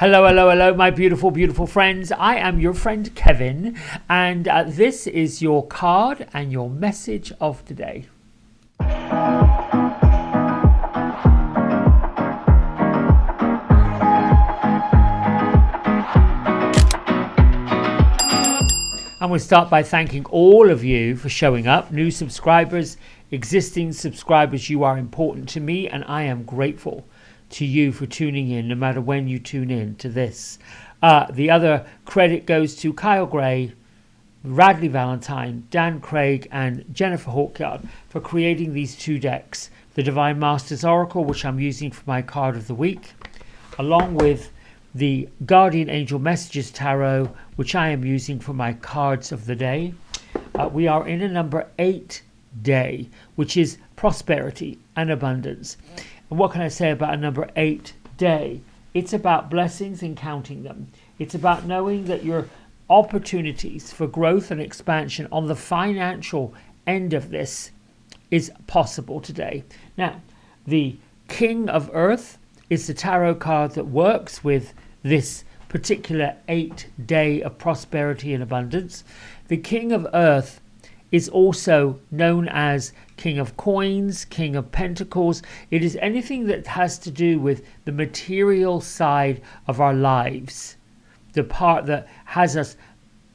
Hello, hello, hello, my beautiful, beautiful friends. I am your friend Kevin, and this is your card and your message of the day. I'm going to start by thanking all of you for showing up. New subscribers, existing subscribers, you are important to me, and I am grateful to you for tuning in, no matter when you tune in to this. The other credit goes to Kyle Gray, Radley Valentine, Dan Craig, and Jennifer Hawkyard for creating these two decks. The Divine Masters Oracle, which I'm using for my card of the week, along with the Guardian Angel Messages Tarot, which I am using for my cards of the day. We are in a number 8 day, which is prosperity and abundance. And what can I say about a number 8 day? It's about blessings and counting them. It's about knowing that your opportunities for growth and expansion on the financial end of this is possible today. Now, the King of Earth is the tarot card that works with this particular 8 day of prosperity and abundance. The King of Earth is also known as King of Coins, King of Pentacles. It is anything that has to do with the material side of our lives, the part that has us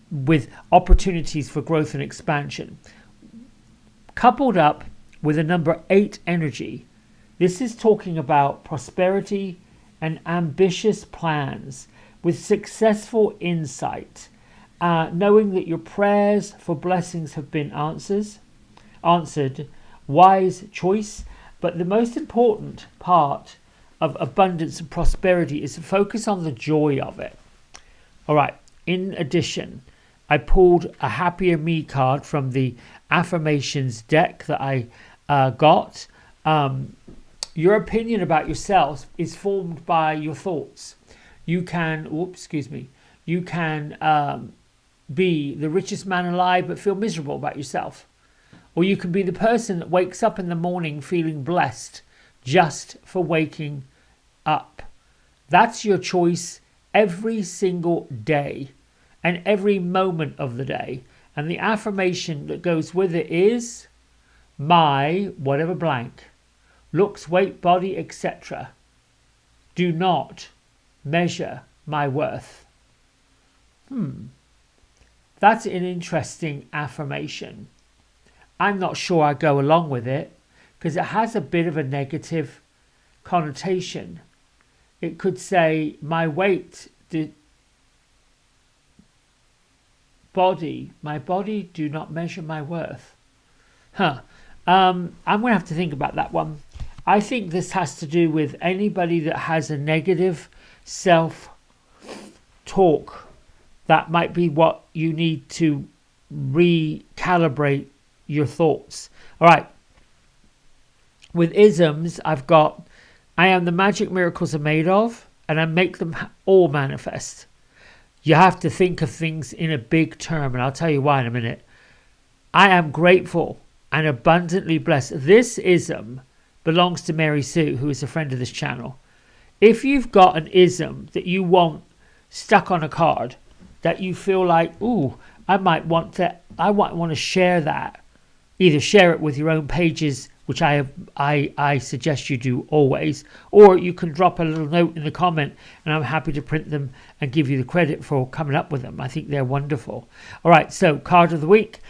with opportunities for growth and expansion. Coupled up with a number 8 energy, this is talking about prosperity and ambitious plans with successful insight. Knowing that your prayers for blessings have been answered, wise choice. But the most important part of abundance and prosperity is to focus on the joy of it. All right. In addition, I pulled a Happier Me card from the affirmations deck that I got. Your opinion about yourself is formed by your thoughts. You can, you can be the richest man alive but feel miserable about yourself. Or you can be the person that wakes up in the morning feeling blessed just for waking up. That's your choice every single day and every moment of the day. And the affirmation that goes with it is my whatever blank, looks, weight, body, etc. do not measure my worth. That's an interesting affirmation. I'm not sure I go along with it because it has a bit of a negative connotation. It could say my weight, my body do not measure my worth. I'm going to have to think about that one. I think this has to do with anybody that has a negative self-talk. That might be what you need to recalibrate your thoughts. All right. With isms, I've got, I am the magic miracles are made of, and I make them all manifest. You have to think of things in a big term, and I'll tell you why in a minute. I am grateful and abundantly blessed. This ism belongs to Mary Sue, who is a friend of this channel. If you've got an ism that you want stuck on a card, that you feel like, ooh, I want to share that. Either share it with your own pages, which I suggest you do always, or you can drop a little note in the comment, and I'm happy to print them and give you the credit for coming up with them. I think they're wonderful. All right, so card of the week,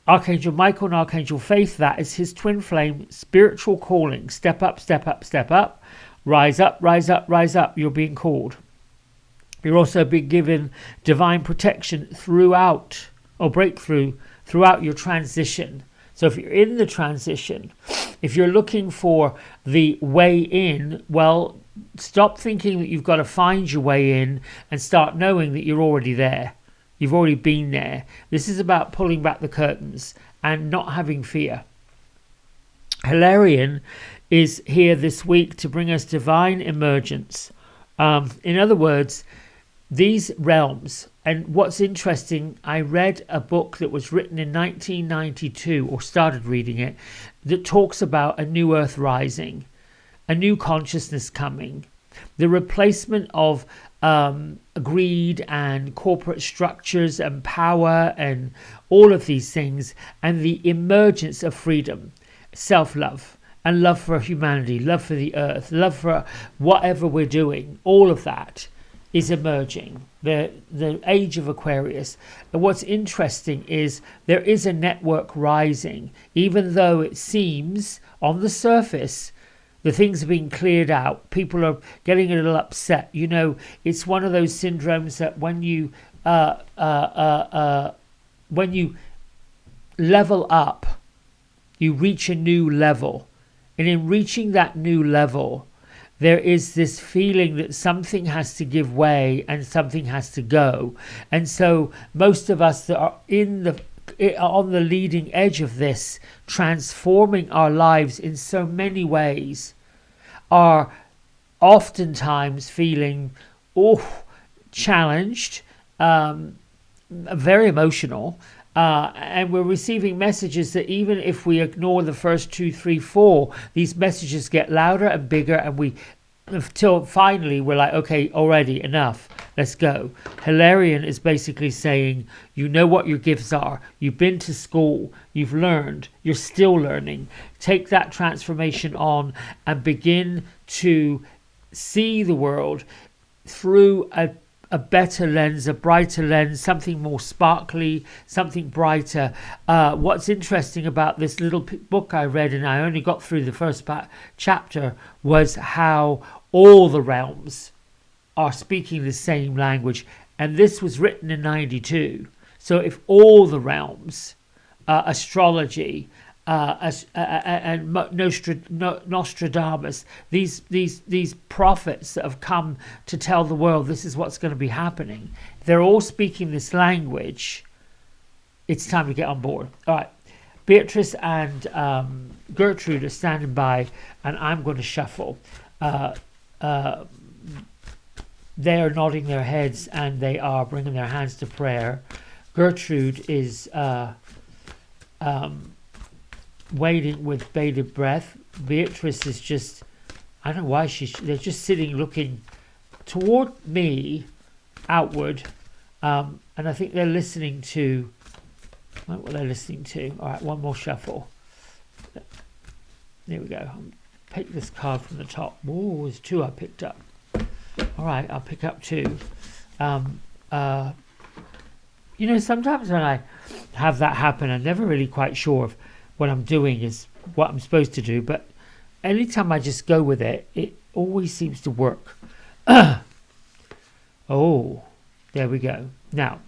Archangel Michael and Archangel Faith. That is his twin flame, spiritual calling. Step up, step up, step up. Rise up, rise up, rise up. You're being called. You're also being given divine protection throughout, or breakthrough throughout your transition. So if you're in the transition, if you're looking for the way in, well, stop thinking that you've got to find your way in and start knowing that you're already there. You've already been there. This is about pulling back the curtains and not having fear. Hilarion is here this week to bring us divine emergence. In other words, these realms, and what's interesting, I read a book that was written in 1992, or started reading it, that talks about a new earth rising, a new consciousness coming, The replacement of greed and corporate structures and power and all of these things, and the emergence of freedom, self-love, and love for humanity, love for the earth, love for whatever we're doing. All of that is emerging. The age of Aquarius. And what's interesting is there is a network rising, even though it seems on the surface the things are being cleared out. People are getting a little upset. You know, it's one of those syndromes that when you level up, you reach a new level. And in reaching that new level, there is this feeling that something has to give way and something has to go. And so most of us that are on the leading edge of this, transforming our lives in so many ways, are oftentimes feeling challenged, very emotional, and we're receiving messages that even if we ignore the first 2, 3, 4, these messages get louder and bigger, and until finally we're like, okay, already enough, let's go. Hilarion is basically saying, you know what your gifts are, you've been to school, you've learned, you're still learning. Take that transformation on and begin to see the world through a better lens, a brighter lens, something more sparkly, something brighter. What's interesting about this little book I read, and I only got through the first chapter, was how all the realms are speaking the same language. And this was written in 92. So if all the realms, astrology, and Nostradamus, these prophets that have come to tell the world this is what's going to be happening, they're all speaking this language. It's time to get on board. All right, Beatrice and Gertrude are standing by, and I'm going to shuffle. They are nodding their heads and they are bringing their hands to prayer. Gertrude is waiting with bated breath. Beatrice is just, I don't know why they're just sitting looking toward me, outward, and I think they're listening to what they're listening to. All right, one more shuffle. There we go. Pick this card from the top. Oh, there's 2 I picked up. All right, I'll pick up 2. You know, sometimes when I have that happen, I'm never really quite sure if what I'm doing is what I'm supposed to do, but anytime I just go with it, it always seems to work. Oh, there we go. Now,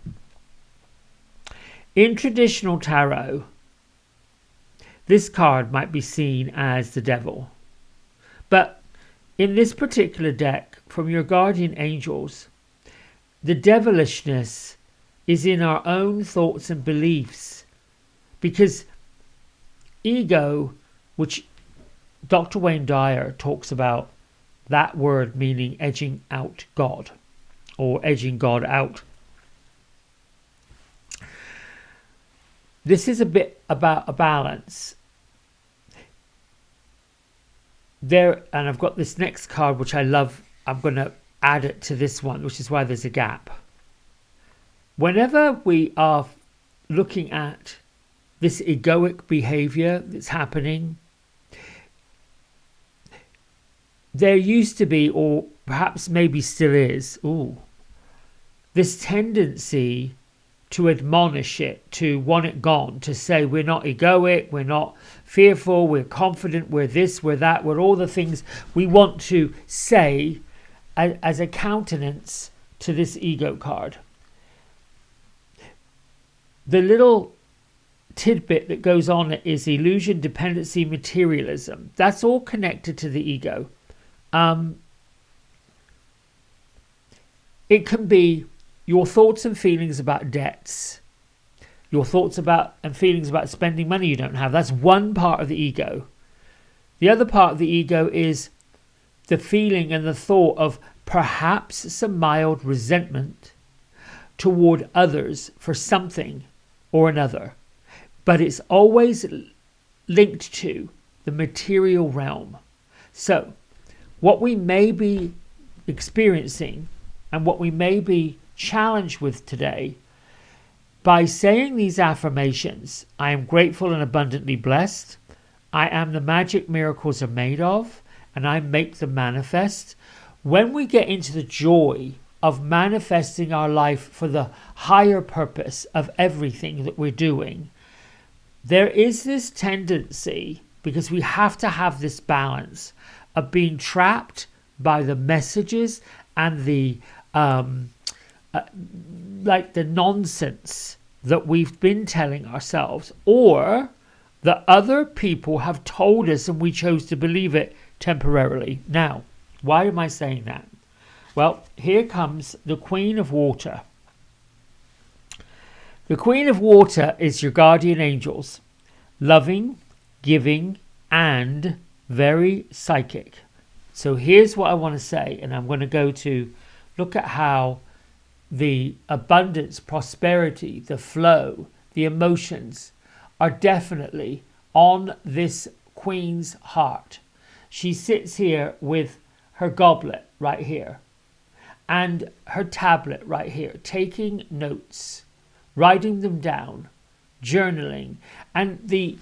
in traditional tarot, this card might be seen as the devil, but in this particular deck, from your guardian angels, the devilishness is in our own thoughts and beliefs, because ego, which Dr. Wayne Dyer talks about, that word meaning edging out God, or edging God out. This is a bit about a balance. There, and I've got this next card which I love. I'm going to add it to this one, which is why there's a gap. Whenever we are looking at this egoic behavior that's happening, there used to be, or perhaps maybe still is, this tendency to admonish it, to want it gone, to say we're not egoic, we're not fearful, we're confident, we're this, we're that, we're all the things we want to say as a countenance to this ego card. The little tidbit that goes on is illusion, dependency, materialism. That's all connected to the ego. It can be your thoughts and feelings about debts, your thoughts about and feelings about spending money you don't have. That's one part of the ego. The other part of the ego is the feeling and the thought of perhaps some mild resentment toward others for something or another. But it's always linked to the material realm. So what we may be experiencing and what we may be challenged with today, by saying these affirmations, I am grateful and abundantly blessed, I am the magic miracles are made of, and I make them manifest. When we get into the joy of manifesting our life for the higher purpose of everything that we're doing, there is this tendency, because we have to have this balance of being trapped by the messages and the like the nonsense that we've been telling ourselves, or that other people have told us and we chose to believe it temporarily. Now, why am I saying that? Well, here comes the Queen of Water. The Queen of Water is your guardian angels, loving, giving, and very psychic. So here's what I want to say, and I'm going to go to look at how the abundance, prosperity, the flow, the emotions are definitely on this Queen's heart. She sits here with her goblet right here and her tablet right here, taking notes, writing them down, journaling. And the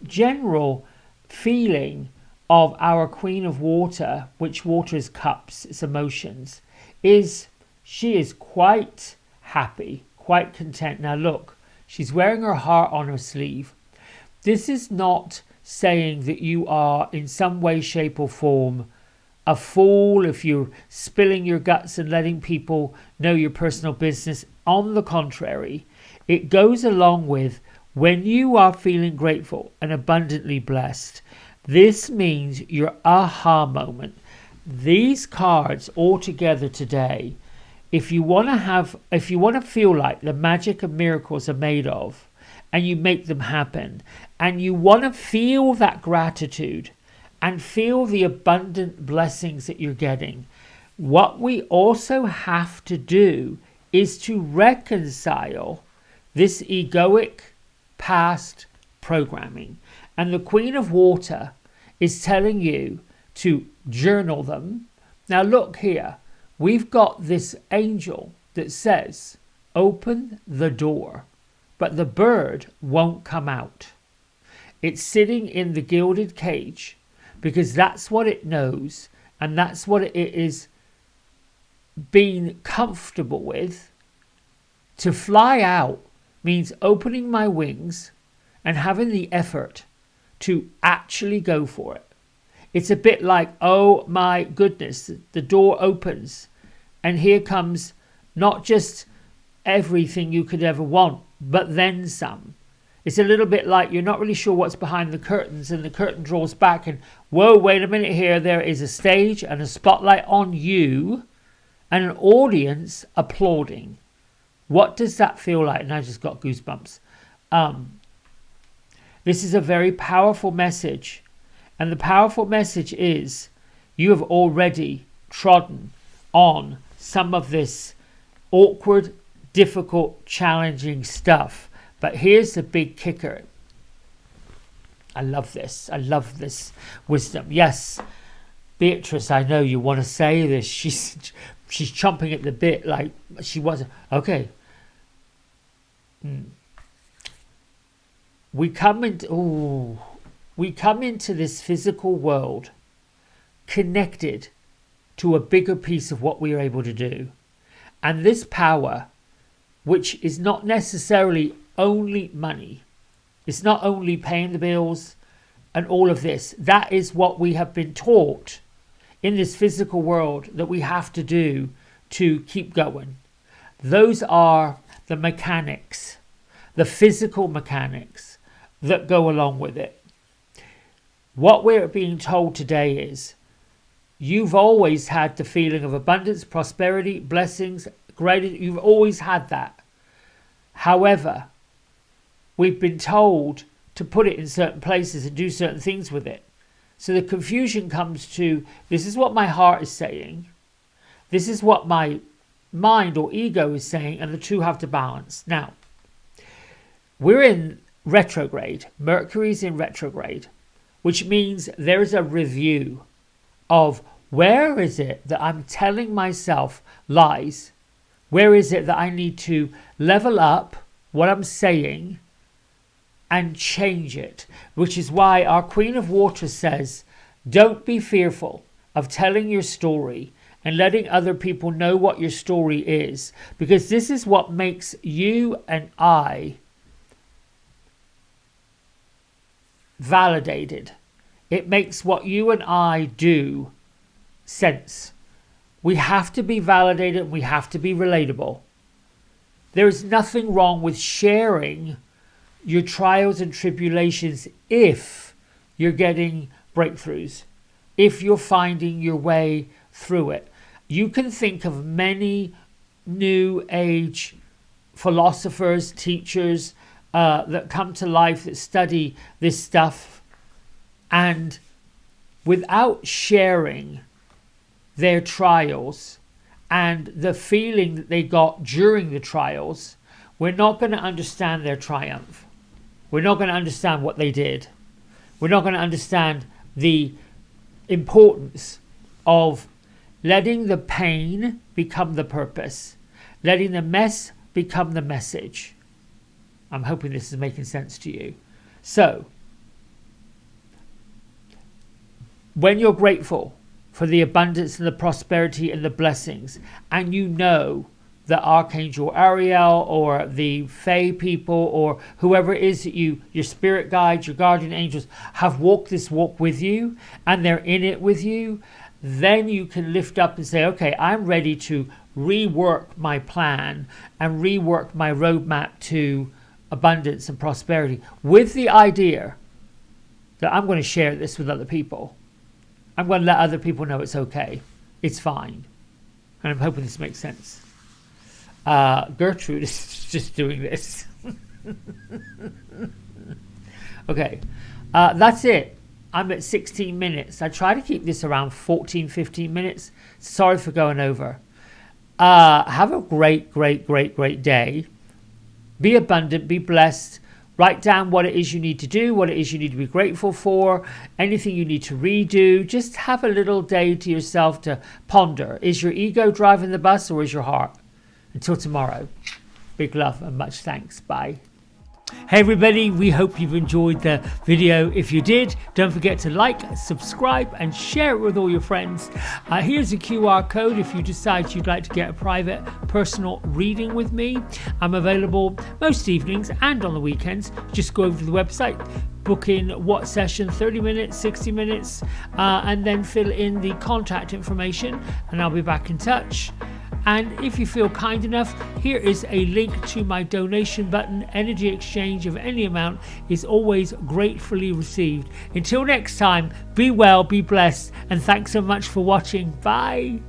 general feeling of our Queen of Water, which waters cups, its emotions, is she is quite happy, quite content. Now look, she's wearing her heart on her sleeve. This is not saying that you are in some way, shape or form a fool if you're spilling your guts and letting people know your personal business. On the contrary, it goes along with when you are feeling grateful and abundantly blessed. This means your aha moment. These cards all together today, if you want to feel like the magic and miracles are made of, and you make them happen, and you want to feel that gratitude and feel the abundant blessings that you're getting, what we also have to do is to reconcile this egoic past programming. And the Queen of Water is telling you to journal them. Now look here, we've got this angel that says, open the door, but the bird won't come out. It's sitting in the gilded cage because that's what it knows, and that's what it is being comfortable with. To fly out means opening my wings and having the effort to actually go for it. It's a bit like, oh my goodness, the door opens and here comes not just everything you could ever want, but then some. It's a little bit like you're not really sure what's behind the curtains, and the curtain draws back and, whoa, wait a minute here, there is a stage and a spotlight on you and an audience applauding. What does that feel like? And I just got goosebumps. This is a very powerful message. And the powerful message is you have already trodden on some of this awkward, difficult, challenging stuff. But here's the big kicker. I love this. I love this wisdom. Yes, Beatrice, I know you want to say this. She's chomping at the bit like she wasn't. Okay. We come into this physical world connected to a bigger piece of what we are able to do. And this power, which is not necessarily only money, it's not only paying the bills and all of this. That is what we have been taught in this physical world that we have to do to keep going. Those are the mechanics, the physical mechanics that go along with it. What we're being told today is you've always had the feeling of abundance, prosperity, blessings, gratitude. You've always had that. However, we've been told to put it in certain places and do certain things with it. So the confusion comes to, this is what my heart is saying. This is what my mind or ego is saying, and the two have to balance. Now, we're in retrograde. Mercury's in retrograde, which means there is a review of Where is it that I'm telling myself lies? Where is it that I need to level up what I'm saying and change it? Which is why our Queen of Water says, don't be fearful of telling your story and letting other people know what your story is, because this is what makes you and I validated. It makes what you and I do sense. We have to be validated. We have to be relatable. There is nothing wrong with sharing your trials and tribulations if you're getting breakthroughs, if you're finding your way through it. You can think of many new age philosophers, teachers that come to life that study this stuff, and without sharing their trials and the feeling that they got during the trials, we're not going to understand their triumph. We're not going to understand what they did. We're not going to understand the importance of letting the pain become the purpose, letting the mess become the message. I'm hoping this is making sense to you. So, when you're grateful for the abundance and the prosperity and the blessings, and you know that Archangel Ariel or the Fae people or whoever it is that your spirit guides, your guardian angels have walked this walk with you and they're in it with you, then you can lift up and say, okay, I'm ready to rework my plan and rework my roadmap to abundance and prosperity, with the idea that I'm going to share this with other people. I'm going to let other people know it's okay. It's fine. And I'm hoping this makes sense. Gertrude is just doing this. Okay. That's it. I'm at 16 minutes. I try to keep this around 14, 15 minutes. Sorry for going over. Have a great day. Be abundant. Be blessed. Write down what it is you need to do, what it is you need to be grateful for, anything you need to redo. Just have a little day to yourself to ponder. Is your ego driving the bus or is your heart? Until tomorrow, big love and much thanks. Bye. Hey everybody, we hope you've enjoyed the video. If you did, don't forget to like, subscribe and share it with all your friends. Here's a QR code if you decide you'd like to get a private personal reading with me. I'm available most evenings and on the weekends. Just go over to the website, book in what session, 30 minutes, 60 minutes, and then fill in the contact information and I'll be back in touch. And if you feel kind enough, here is a link to my donation button. Energy exchange of any amount is always gratefully received. Until next time, be well, be blessed, and thanks so much for watching. Bye.